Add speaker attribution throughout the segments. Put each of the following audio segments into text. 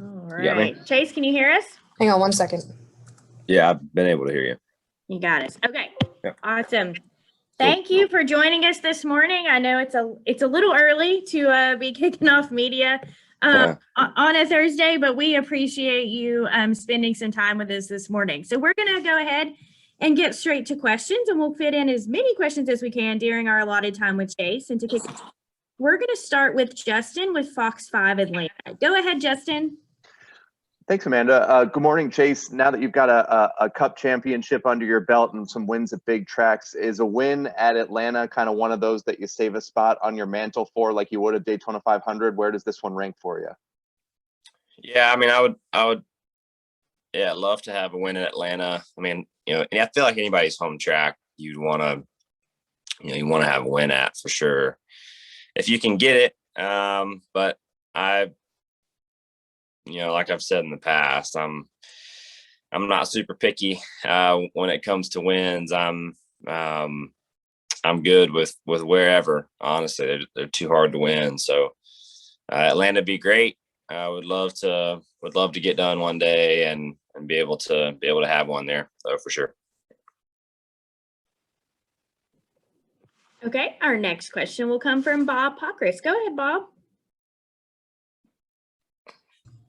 Speaker 1: All
Speaker 2: You got me?
Speaker 1: right. Chase, can you hear us?
Speaker 3: Hang on 1 second.
Speaker 2: Yeah, I've been able to hear you.
Speaker 1: You got us. Okay.
Speaker 2: Yep.
Speaker 1: Awesome. Thank you for joining us this morning. I know it's a little early to be kicking off media on a Thursday, but we appreciate you spending some time with us this morning. So we're going to go ahead and get straight to questions, and we'll fit in as many questions as we can during our allotted time with Chase. And to kick off, we're going to start with Justin with Fox 5 Atlanta. Go ahead, Justin.
Speaker 4: Thanks, Amanda. Good morning, Chase. Now that you've got a Cup championship under your belt and some wins at big tracks, is a win at Atlanta kind of one of those that you save a spot on your mantle for, like you would at Daytona 500? Where does this one rank for you?
Speaker 2: Yeah, I mean, I would, yeah, love to have a win in Atlanta. I mean, and I feel like anybody's home track, you'd want to, you want to have a win at for sure if you can get it. But like I've said in the past, I'm not super picky when it comes to wins. I'm good with wherever. Honestly, they're too hard to win. So Atlanta would be great. I would love to get done one day and be able to have one there. So for sure.
Speaker 1: Okay, our next question will come from Bob Pockris. Go ahead, Bob.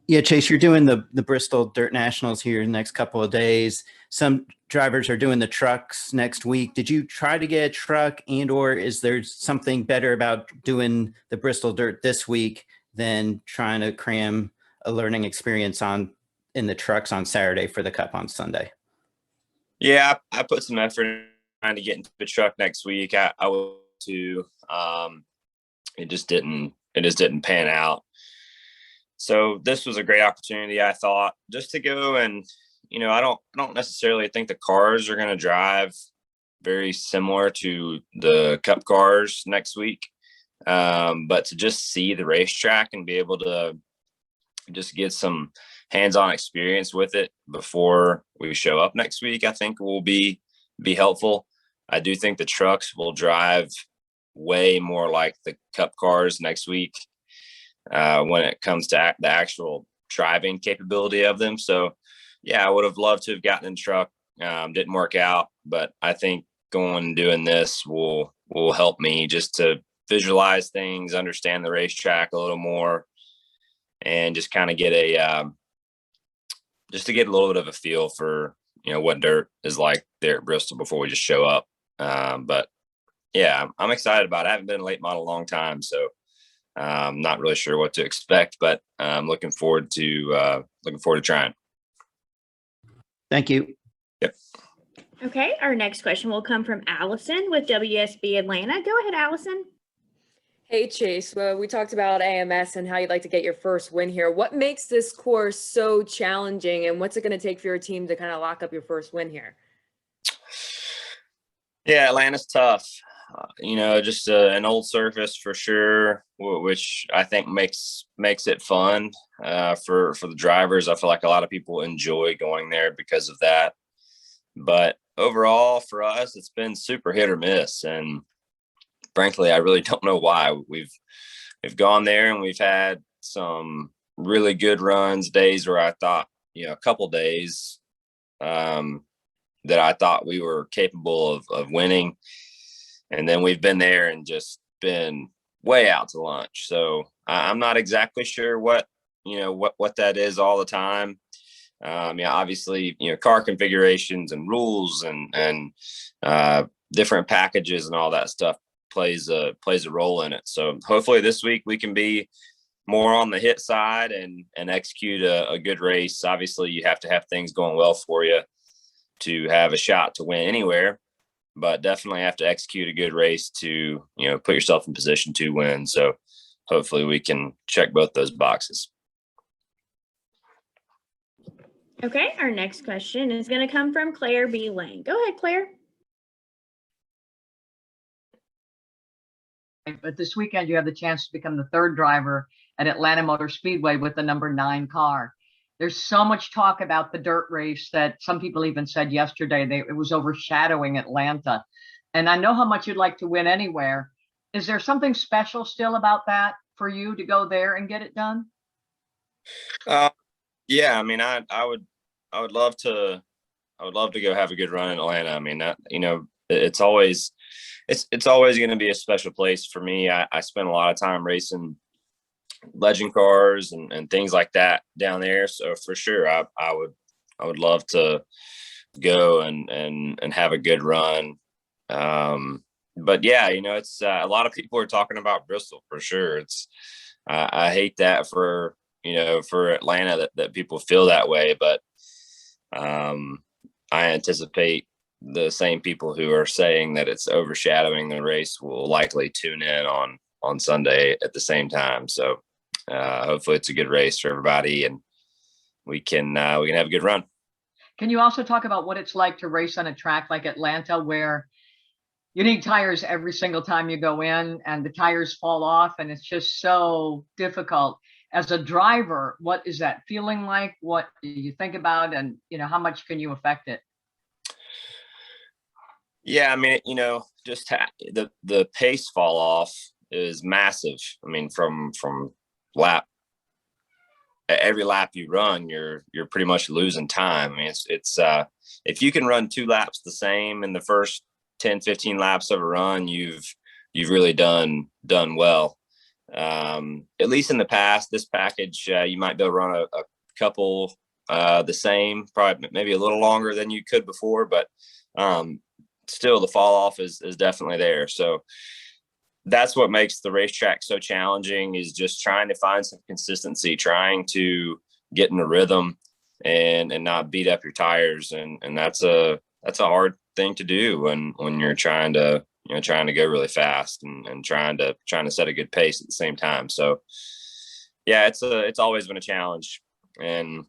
Speaker 5: Yeah, Chase, you're doing the Bristol Dirt Nationals here in the next couple of days. Some drivers are doing the trucks next week. Did you try to get a truck, or is there something better about doing the Bristol Dirt this week than trying to cram a learning experience in the trucks on Saturday for the Cup on Sunday?
Speaker 2: Yeah, I put some effort in trying to get into the truck next week. I will too. It just didn't pan out. So this was a great opportunity, I thought, just to go and, I don't necessarily think the cars are going to drive very similar to the Cup cars next week. But to just see the racetrack and be able to just get some hands-on experience with it before we show up next week, I think will be helpful. I do think the trucks will drive way more like the Cup cars next week. When it comes to the actual driving capability of them. So yeah, I would have loved to have gotten in the truck. Didn't work out, but I think going and doing this will help me just to visualize things, understand the racetrack a little more, and just kind of get just to get a little bit of a feel for, what dirt is like there at Bristol before we just show up. But yeah, I'm excited about it. I haven't been a late model a long time, so I'm not really sure what to expect, but I'm looking forward to trying.
Speaker 5: Thank you.
Speaker 2: Yep.
Speaker 1: Okay, our next question will come from Allison with WSB Atlanta. Go ahead, Allison.
Speaker 6: Hey, Chase. Well, we talked about AMS and how you'd like to get your first win here. What makes this course so challenging, and what's it going to take for your team to kind of lock up your first win here?
Speaker 2: Yeah, Atlanta's tough. Just an old surface for sure, which I think makes it fun for the drivers. I feel like a lot of people enjoy going there because of that. But overall, for us, it's been super hit or miss, and frankly, I really don't know why. We've gone there and we've had some really good runs, days where I thought, a couple days that I thought we were capable of winning. And then we've been there and just been way out to lunch. So I'm not exactly sure what that is all the time. Obviously, car configurations and rules and different packages and all that stuff plays a role in it. So hopefully this week we can be more on the hit side and execute a good race. Obviously, you have to have things going well for you to have a shot to win anywhere, but definitely have to execute a good race to, put yourself in position to win. So hopefully we can check both those boxes.
Speaker 1: Okay, our next question is going to come from Claire B. Lane. Go ahead, Claire.
Speaker 7: But this weekend, you have the chance to become the third driver at Atlanta Motor Speedway with the number 9 car. There's so much talk about the dirt race that some people even said yesterday it was overshadowing Atlanta. And I know how much you'd like to win anywhere. Is there something special still about that for you to go there and get it done?
Speaker 2: Yeah, I mean, I would love to, go have a good run in Atlanta. I mean, that, it's always, it's always going to be a special place for me. I spent a lot of time racing legend cars and things like that down there. So for sure, I would love to go and have a good run. But yeah, it's a lot of people are talking about Bristol for sure. It's I hate that for for Atlanta that people feel that way, but I anticipate the same people who are saying that it's overshadowing the race will likely tune in on Sunday at the same time. So hopefully it's a good race for everybody and we can have a good run.
Speaker 7: Can you also talk about what it's like to race on a track like Atlanta, where you need tires every single time you go in and the tires fall off and it's just so difficult? As a driver, what is that feeling like? What do you think about, and how much can you affect it?
Speaker 2: Yeah, I mean, just the pace fall off is massive. I mean, from every lap you run, you're pretty much losing time. I mean, it's if you can run 2 laps the same in the first 10, 15 laps of a run, you've really done well. At least in the past, this package, you might be able to run a couple the same, probably maybe a little longer than you could before, but still the fall off is definitely there. So that's what makes the racetrack so challenging, is just trying to find some consistency, trying to get in a rhythm and not beat up your tires. And that's a hard thing to do when you're trying to go really fast and trying to set a good pace at the same time. So yeah, it's always been a challenge, and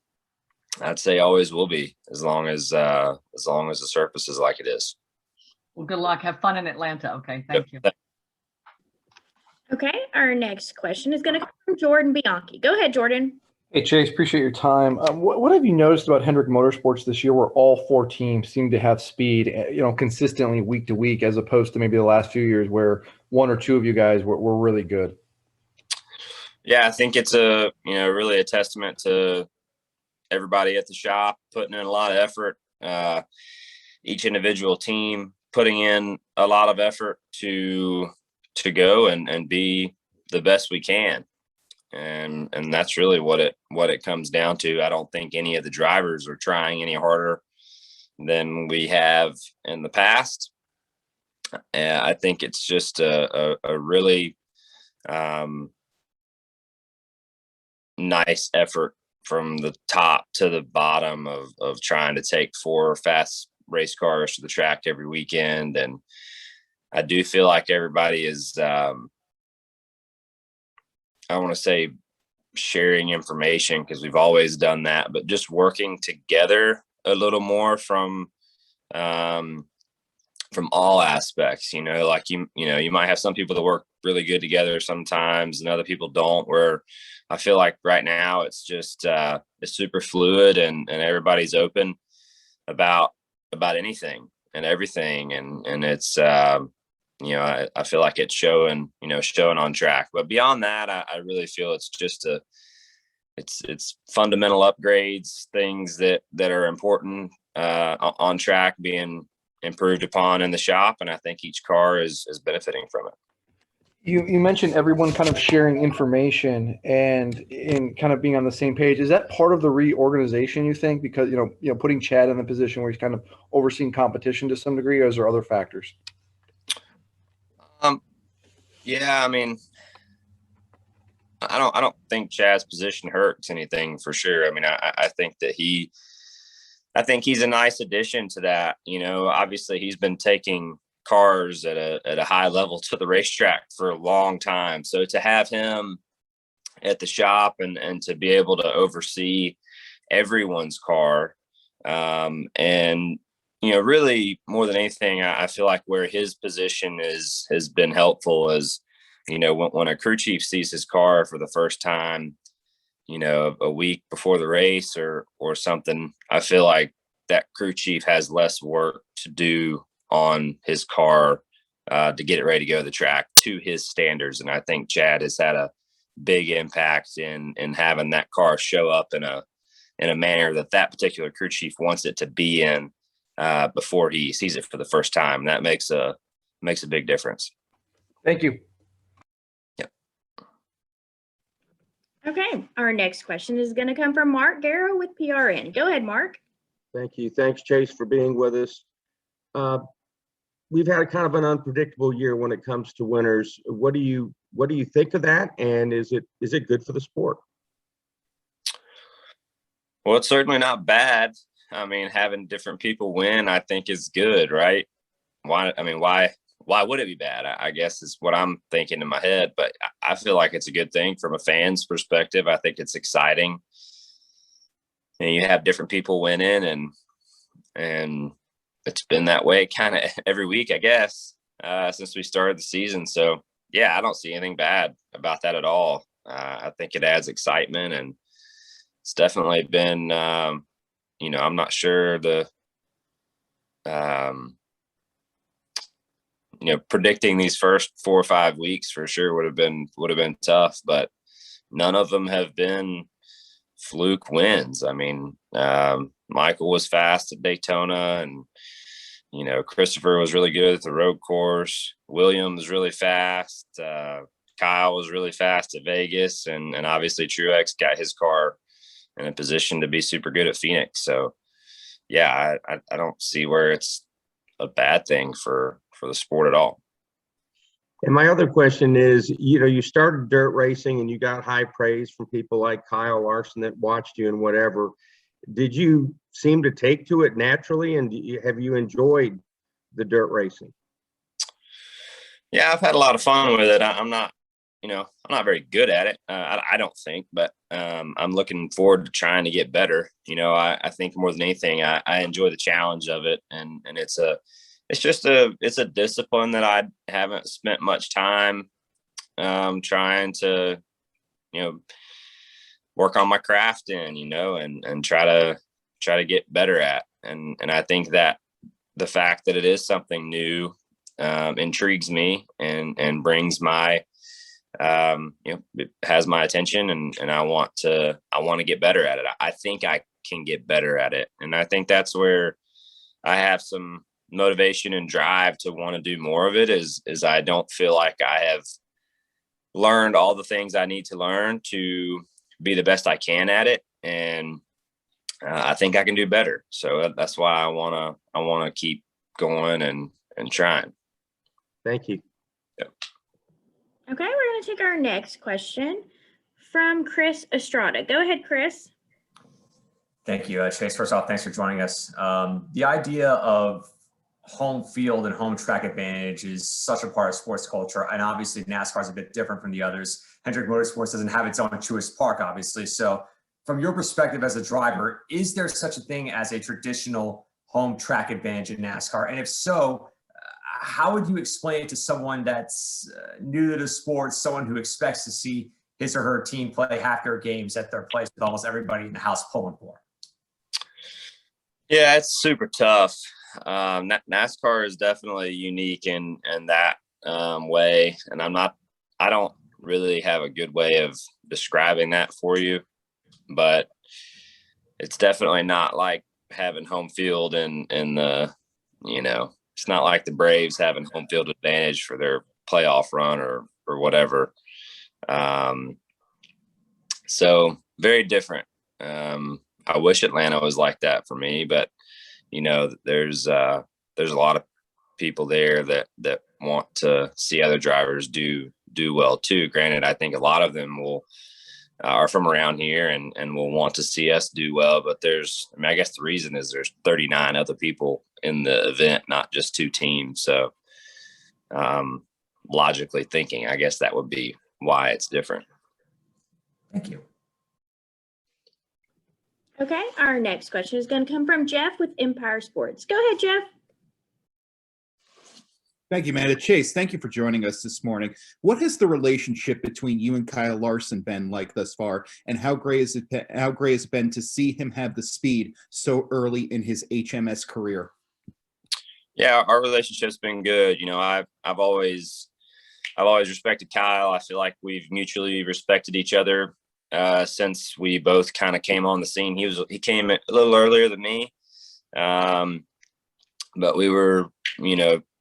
Speaker 2: I'd say always will be as long as the surface is like it is.
Speaker 7: Well, good luck. Have fun in Atlanta. Okay. Thank you.
Speaker 1: Okay, our next question is going to come from Jordan Bianchi. Go ahead, Jordan.
Speaker 3: Hey, Chase, appreciate your time. What have you noticed about Hendrick Motorsports this year, where all 4 teams seem to have speed, consistently week to week, as opposed to maybe the last few years where 1 or 2 of you guys were really good?
Speaker 2: Yeah, I think it's really a testament to everybody at the shop putting in a lot of effort. Each individual team putting in a lot of effort to go and be the best we can. And that's really what it comes down to. I don't think any of the drivers are trying any harder than we have in the past. I think it's just a really nice effort from the top to the bottom of trying to take 4 fast race cars to the track every weekend. And I do feel like everybody is, I want to say, sharing information, because we've always done that, but just working together a little more from all aspects. Like you might have some people that work really good together sometimes, and other people don't. Where I feel like right now it's just it's super fluid, and everybody's open about anything and everything, and it's I feel like it's showing on track. But beyond that, I really feel it's just it's fundamental upgrades, things that are important on track being improved upon in the shop, and I think each car is benefiting from it.
Speaker 3: You mentioned everyone kind of sharing information and in kind of being on the same page. Is that part of the reorganization, you think? Because putting Chad in the position where he's kind of overseeing competition to some degree, or is there other factors?
Speaker 2: Yeah, I mean, I don't think Chad's position hurts anything, for sure. I mean, I think that he's a nice addition to that. Obviously he's been taking cars at a high level to the racetrack for a long time. So to have him at the shop and to be able to oversee everyone's car, and really more than anything, I feel like where his position has been helpful is, when a crew chief sees his car for the first time, a week before the race or something, I feel like that crew chief has less work to do on his car to get it ready to go to the track to his standards. And I think Chad has had a big impact in having that car show up in in a manner that that particular crew chief wants it to be in before he sees it for the first time. That makes a big difference.
Speaker 3: Thank you.
Speaker 1: Okay, our next question is going to come from Mark Garrow with PRN. Go ahead, Mark.
Speaker 8: Thank you. Thanks, Chase, for being with us. We've had a kind of an unpredictable year when it comes to winners. What do you think of that? And is it good for the sport?
Speaker 2: Well, it's certainly not bad. I mean, having different people win, I think, is good, right? Why would it be bad? I guess is what I'm thinking in my head, but I feel like it's a good thing from a fan's perspective. I think it's exciting. And you have different people winning, and it's been that way kind of every week, I guess, since we started the season. So yeah, I don't see anything bad about that at all. I think it adds excitement, and it's definitely been, I'm not sure predicting these first 4 or 5 weeks for sure would have been tough, but none of them have been fluke wins. I mean, Michael was fast at Daytona, and Christopher was really good at the road course. William was really fast. Kyle was really fast at Vegas, and obviously Truex got his car in a position to be super good at Phoenix. So yeah, I don't see where it's a bad thing for the sport at all.
Speaker 8: And my other question is, you started dirt racing and you got high praise from people like Kyle Larson that watched you and whatever. Did you seem to take to it naturally, and have you enjoyed the dirt racing?
Speaker 2: Yeah, I've had a lot of fun with it. I'm not very good at it. I don't think, but I'm looking forward to trying to get better. I think more than anything, I enjoy the challenge of it, and it's a discipline that I haven't spent much time trying to work on my craft in, and try to get better at. And I think that the fact that it is something new intrigues me and brings my it has my attention, and I want to get better at it. I think I can get better at it, and I think that's where I have some motivation and drive to want to do more of it. Is I don't feel like I have learned all the things I need to learn to be the best I can at it, and I think I can do better. So that's why I want to keep going and trying.
Speaker 8: Thank you.
Speaker 2: Yep.
Speaker 1: Okay, we're going to take our next question from Chris Estrada. Go ahead, Chris.
Speaker 9: Thank you, Chase. First off, thanks for joining us. The idea of home field and home track advantage is such a part of sports culture, and obviously NASCAR is a bit different from the others. Hendrick Motorsports doesn't have its own truest park, obviously. So from your perspective as a driver, is there such a thing as a traditional home track advantage in NASCAR? And if so, how would you explain it to someone that's new to the sport, someone who expects to see his or her team play half their games at their place with almost everybody in the house pulling for?
Speaker 2: Yeah, it's super tough. NASCAR is definitely unique in that way, and I don't really have a good way of describing that for you, but it's definitely not like having home field in the it's not like the Braves having home field advantage for their playoff run or whatever. So very different. I wish Atlanta was like that for me, but there's a lot of people there that want to see other drivers do well too. Granted, I think a lot of them are from around here and will want to see us do well, but I guess the reason is there's 39 other people in the event, not just 2 teams. So logically thinking, I guess that would be why it's different.
Speaker 9: Thank you.
Speaker 1: Okay, our next question is going to come from Jeff with Empire Sports. Go ahead, Jeff.
Speaker 10: Thank you, Amanda. Chase, thank you for joining us this morning. What has the relationship between you and Kyle Larson been like thus far, and how great has it been to see him have the speed so early in his HMS career?
Speaker 2: Yeah, our relationship's been good. I've always respected Kyle. I feel like we've mutually respected each other since we both kind of came on the scene. He came a little earlier than me, but we were,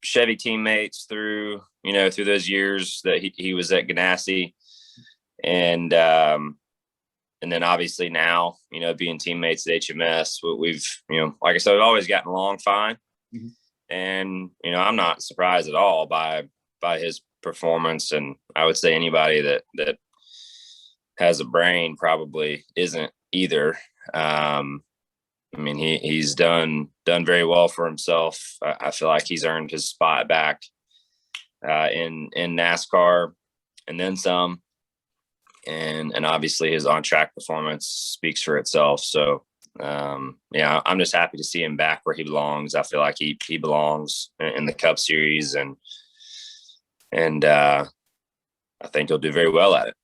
Speaker 2: Chevy teammates through those years that he was at Ganassi, and then obviously now, being teammates at HMS, we've, like I said, we've always gotten along fine. Mm-hmm. And, I'm not surprised at all by his performance. And I would say anybody that has a brain probably isn't either. He's done very well for himself. I feel like he's earned his spot back in NASCAR and then some. And obviously his on-track performance speaks for itself. So, I'm just happy to see him back where he belongs. I feel like he belongs in the Cup Series, and I think he'll do very well at it.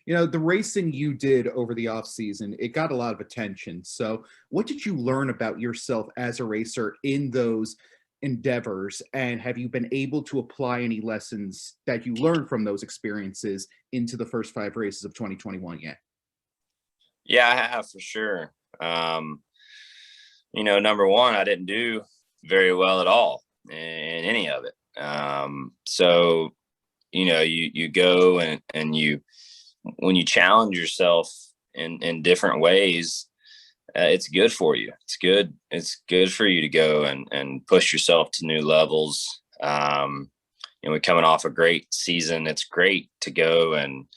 Speaker 10: The racing you did over the offseason, it got a lot of attention. So what did you learn about yourself as a racer in those endeavors? And have you been able to apply any lessons that you learned from those experiences into the first 5 races of 2021 yet?
Speaker 2: Yeah, I have, for sure. Number one, I didn't do very well at all in any of it. So, you go and when you challenge yourself in different ways, it's good for you. It's good for you to go and push yourself to new levels. We're coming off a great season. It's great to go and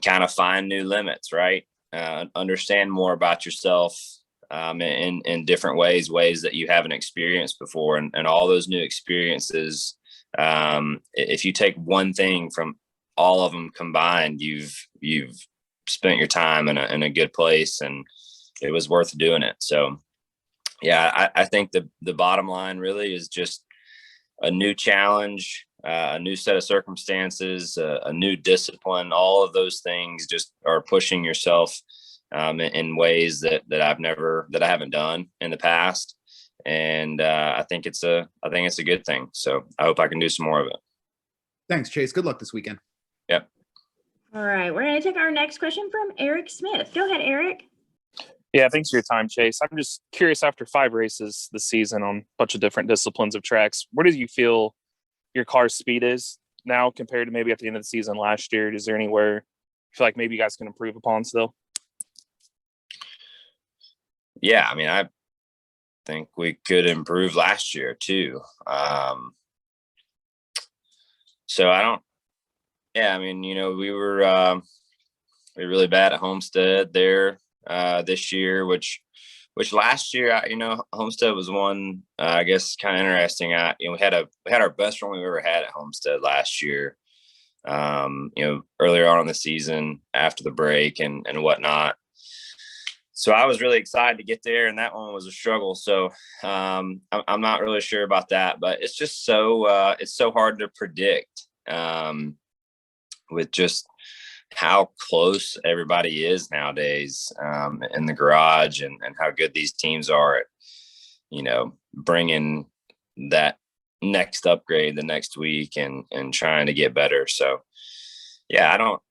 Speaker 2: kind of find new limits, right? Understand more about yourself in different ways that you haven't experienced before. And all those new experiences, if you take one thing from all of them combined, you've spent your time in a good place, and it was worth doing it. So yeah, I think the bottom line really is just a new challenge, a new set of circumstances, a new discipline. All of those things just are pushing yourself in ways that I haven't done in the past. And I think it's a good thing. So I hope I can do some more of it.
Speaker 10: Thanks, Chase. Good luck this weekend.
Speaker 2: Yep.
Speaker 1: All right. We're going to take our next question from Eric Smith. Go ahead, Eric.
Speaker 11: Yeah, thanks for your time, Chase. I'm just curious, after 5 races this season on a bunch of different disciplines of tracks, where do you feel your car's speed is now compared to maybe at the end of the season last year? Is there anywhere you feel like maybe you guys can improve upon still?
Speaker 2: Yeah, I think we could improve last year too. So I don't, yeah, we were really bad at Homestead there this year, which last year, Homestead was one, I guess, kind of interesting. We had our best run we've ever had at Homestead last year. Earlier on in the season after the break and whatnot. So I was really excited to get there, and that one was a struggle. So I'm not really sure about that, but it's just it's so hard to predict with just how close everybody is nowadays in the garage, and how good these teams are at, bringing that next upgrade the next week and trying to get better. So yeah, I don't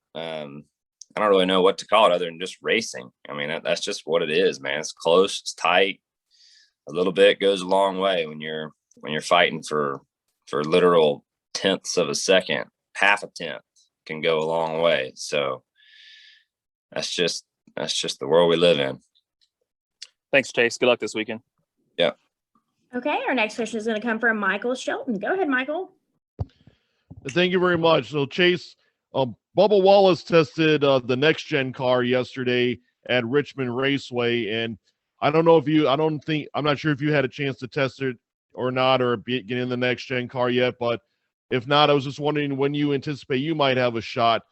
Speaker 2: really know what to call it other than just racing. That's just what it is, man. It's close, it's tight. A little bit goes a long way when you're fighting for literal tenths of a second. Half a tenth can go a long way. So that's just the world we live in.
Speaker 11: Thanks, Chase. Good luck this weekend.
Speaker 2: Yeah.
Speaker 1: Okay, our next question is going to come from Michael Shelton. Go ahead, Michael.
Speaker 12: Thank you very much. So Chase, Bubba Wallace tested the next gen car yesterday at Richmond Raceway, and I'm not sure if you had a chance to test it or not, or get in the next gen car yet, but if not, I was just wondering when you anticipate you might have a shot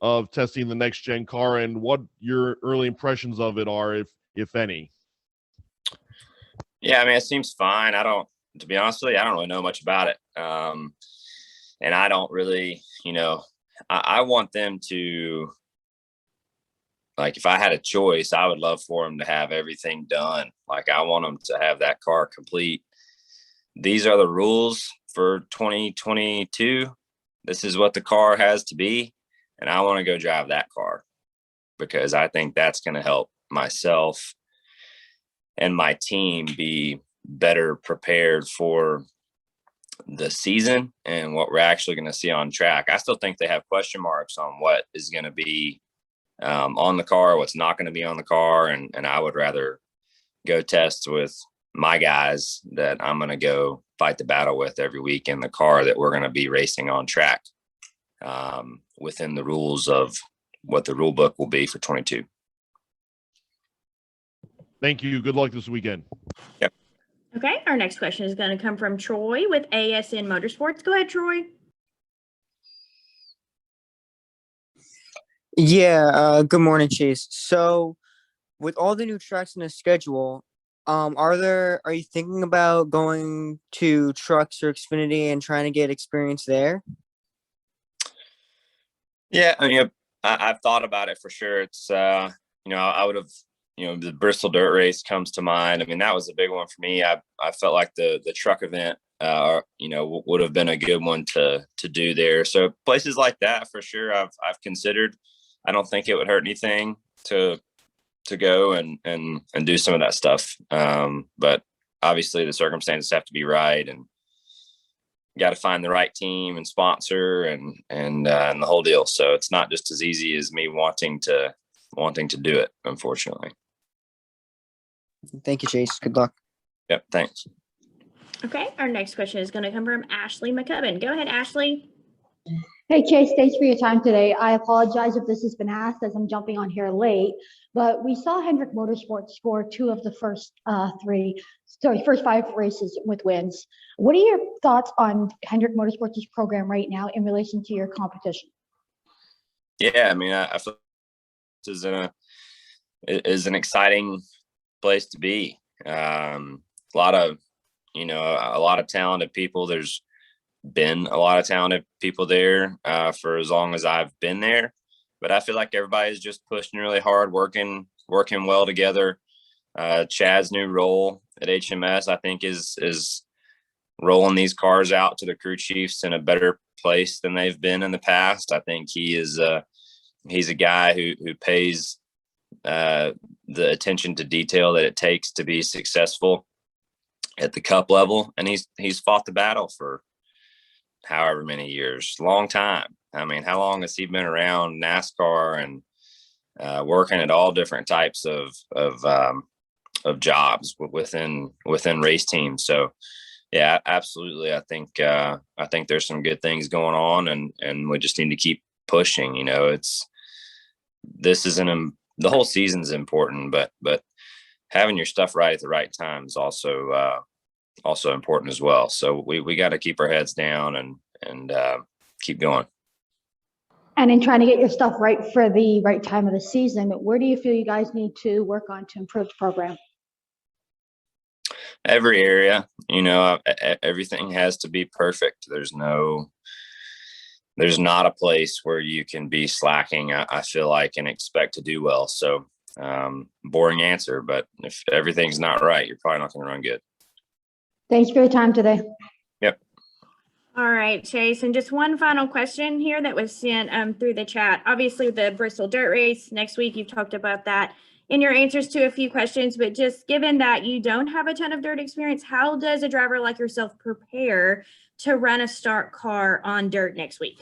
Speaker 12: of testing the next gen car, and what your early impressions of it are, if any.
Speaker 2: Yeah, it seems fine. To be honest with you, I don't really know much about it. And I don't really, I want them to, like, if I had a choice, I would love for them to have everything done. Like, I want them to have that car complete. These are the rules for 2022. This is what the car has to be, and I want to go drive that car. because I think that's going to help myself and my team be better prepared for the season and what we're actually going to see on track. I still think they have question marks on what is going to be on the car, what's not going to be on the car. And I would rather go test with my guys that I'm going to go fight the battle with every week in the car that we're going to be racing on track within the rules of what the rule book will be for 22.
Speaker 12: Thank you. Good luck this weekend.
Speaker 2: Yep.
Speaker 1: Okay, our next question is going to come from Troy with ASN Motorsports. Go ahead, Troy.
Speaker 13: Yeah, good morning, Chase. So with all the new tracks in the schedule, are you thinking about going to Trucks or Xfinity and trying to get experience there?
Speaker 2: Yeah, I mean, I've thought about it for sure. It's, I would have, the Bristol dirt race comes to mind. I mean, that was a big one for me. I felt like the truck event, would have been a good one to do there. So places like that for sure, I've considered. I don't think it would hurt anything to go and do some of that stuff. But obviously the circumstances have to be right, and got to find the right team and sponsor and the whole deal. So it's not just as easy as me wanting to do it, unfortunately.
Speaker 13: Thank you, Chase. Good luck.
Speaker 2: Yep. Thanks.
Speaker 1: Okay, our next question is going to come from Ashley McCubbin. Go ahead, Ashley.
Speaker 14: Hey, Chase, thanks for your time today. I apologize if this has been asked as I'm jumping on here late, but we saw Hendrick Motorsports score two of the first first 5 races with wins. What are your thoughts on Hendrick Motorsports' program right now in relation to your competition?
Speaker 2: Yeah, I mean, I feel this is an exciting place to be. A lot of talented people. There's been a lot of talented people there for as long as I've been there, but I feel like everybody's just pushing really hard, working well together. Chad's new role at HMS, I think, is rolling these cars out to the crew chiefs in a better place than they've been in the past. I think he's a guy who pays the attention to detail that it takes to be successful at the cup level, and he's fought the battle for however many years, long time. I mean, how long has he been around NASCAR and working at all different types of jobs within race teams? So yeah, absolutely. I think there's some good things going on, and we just need to keep pushing. The whole season's important, but having your stuff right at the right time is also important as well. So we got to keep our heads down and keep going.
Speaker 14: And in trying to get your stuff right for the right time of the season, where do you feel you guys need to work on to improve the program?
Speaker 2: Every area, everything has to be perfect. There's not a place where you can be slacking, I feel like, and expect to do well. So boring answer, but if everything's not right, you're probably not going to run good.
Speaker 14: Thanks for your time today.
Speaker 2: Yep.
Speaker 1: All right, Chase, and just one final question here that was sent through the chat. Obviously, the Bristol Dirt Race next week, you've talked about that in your answers to a few questions, but just given that you don't have a ton of dirt experience, how does a driver like yourself prepare to run a stock car on dirt next week?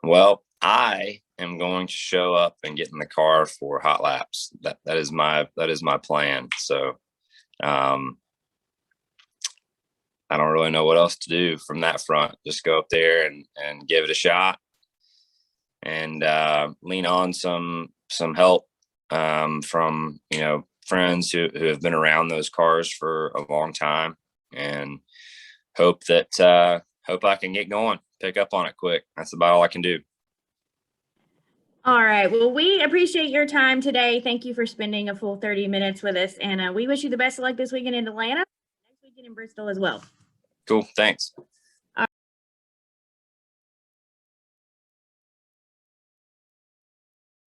Speaker 2: Well, I am going to show up and get in the car for hot laps. That is my plan. So I don't really know what else to do from that front. Just go up there and give it a shot, and lean on some help from friends who have been around those cars for a long time, and hope I can get going, pick up on it quick. That's about all I can do.
Speaker 1: All right. Well, we appreciate your time today. Thank you for spending a full 30 minutes with us, and we wish you the best of luck this weekend in Atlanta, next weekend in Bristol as well.
Speaker 2: Cool. Thanks.